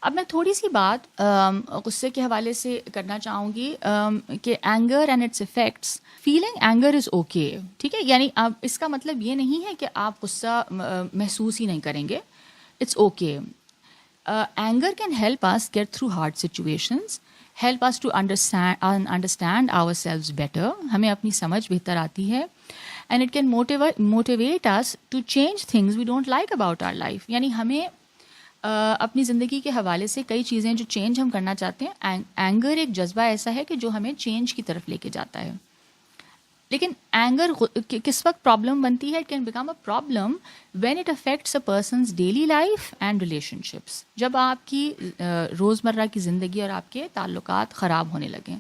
اب میں تھوڑی سی بات غصے کے حوالے سے کرنا چاہوں گی کہ anger and its effects. Feeling anger is okay, ٹھیک ہے, یعنی اب اس کا مطلب یہ نہیں ہے کہ آپ غصہ محسوس ہی نہیں کریں گے. It's okay. Anger can help us get through hard situations, help us to understand ourselves better. ہمیں اپنی سمجھ بہتر آتی ہے. And it can motivate us to change things we don't like about our life. یعنی ہمیں اپنی زندگی کے حوالے سے کئی چیزیں جو چینج ہم کرنا چاہتے ہیں. اینگر ایک جذبہ ایسا ہے کہ جو ہمیں چینج کی طرف لے کے جاتا ہے. لیکن اینگر کس وقت پرابلم بنتی ہے؟ It can become a problem when it affects a person's daily life and relation ships. جب آپ کی روزمرہ کی زندگی اور آپ کے تعلقات خراب ہونے لگیں.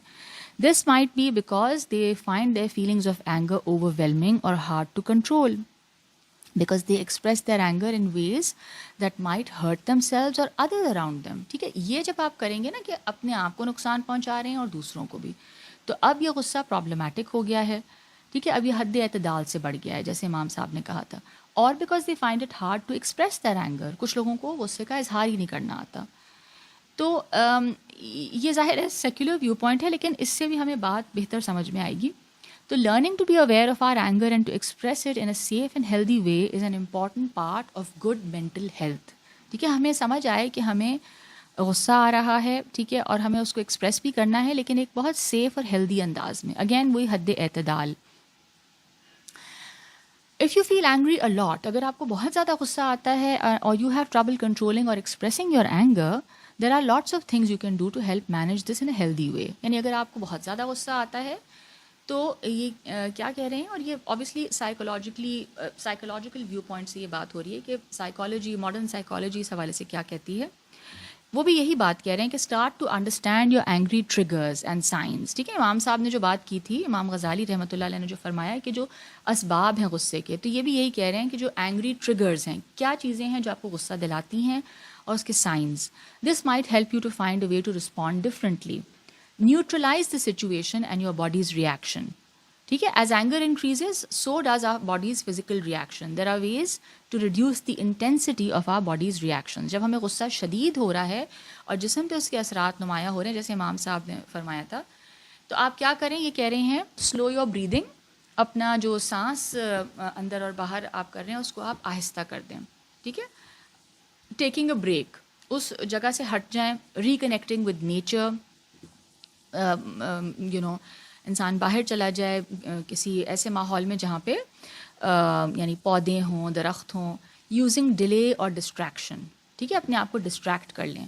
This might be because they find their feelings of anger overwhelming اور hard to control, because they express their anger in ways that might hurt themselves or others around them. ٹھیک ہے, یہ جب آپ کریں گے نا کہ اپنے آپ کو نقصان پہنچا رہے ہیں اور دوسروں کو بھی, تو اب یہ غصہ پرابلمٹک ہو گیا ہے. ٹھیک ہے, اب یہ حد اعتدال سے بڑھ گیا ہے جیسے امام صاحب نے کہا تھا. اور because they find it hard to express their anger, کچھ لوگوں کو غصے کا اظہار ہی نہیں کرنا آتا. تو یہ ظاہر ہے سیکولر ویو پوائنٹ ہے, لیکن اس سے بھی ہمیں بات بہتر سمجھ میں آئے گی. تو learning to be aware of our anger and to express it in a safe and healthy way is an important part of good mental health. ٹھیک ہے, ہمیں سمجھ آئے کہ ہمیں غصہ آ رہا ہے, ٹھیک ہے, اور ہمیں اس کو ایکسپریس بھی کرنا ہے, لیکن ایک بہت سیف اور ہیلدی انداز میں. اگین وہی حد اعتدال. If you feel angry a lot, اگر آپ کو بہت زیادہ غصہ آتا ہے اور you have trouble controlling or expressing your anger, there are lots of things you can do to help manage this in a healthy way. یعنی اگر آپ کو بہت زیادہ غصہ آتا ہے تو یہ کیا کہہ رہے ہیں, اور یہ اوبیسلی سائیکولوجیکل ویو پوائنٹ سے یہ بات ہو رہی ہے کہ سائیکالوجی, ماڈرن سائیکالوجی اس حوالے سے کیا کہتی ہے. وہ بھی یہی بات کہہ رہے ہیں کہ start to understand your angry triggers and signs. ٹھیک ہے, امام صاحب نے جو بات کی تھی, امام غزالی رحمۃ اللہ علیہ نے جو فرمایا ہے کہ جو اسباب ہیں غصے کے, تو یہ بھی یہی کہہ رہے ہیں کہ جو اینگری ٹریگرز ہیں, کیا چیزیں ہیں جو آپ کو غصہ دلاتی ہیں, اور اس کے signs. This might help you to find a way to respond differently. Neutralize the situation and your body's reaction. ٹھیک ہے, as anger increases so does our body's physical reaction. There are ways to reduce the intensity of our body's reaction. جب ہمیں غصہ شدید ہو رہا ہے اور جسم پہ اس کے اثرات نمایاں ہو رہے ہیں, جیسے امام صاحب نے فرمایا تھا, تو آپ کیا کریں, یہ کہہ رہے ہیں سلو یور بریدنگ. اپنا جو سانس اندر اور باہر آپ کر رہے ہیں اس کو آپ آہستہ کر دیں. ٹھیک ہے, ٹیکنگ اے بریک, اس جگہ سے ہٹ جائیں. ریکنیکٹنگ ود نیچر, انسان باہر چلا جائے کسی ایسے ماحول میں جہاں پہ یعنی پودے ہوں, درخت ہوں. یوزنگ ڈیلے اور ڈسٹریکشن. ٹھیک ہے, اپنے آپ کو ڈسٹریکٹ کر لیں.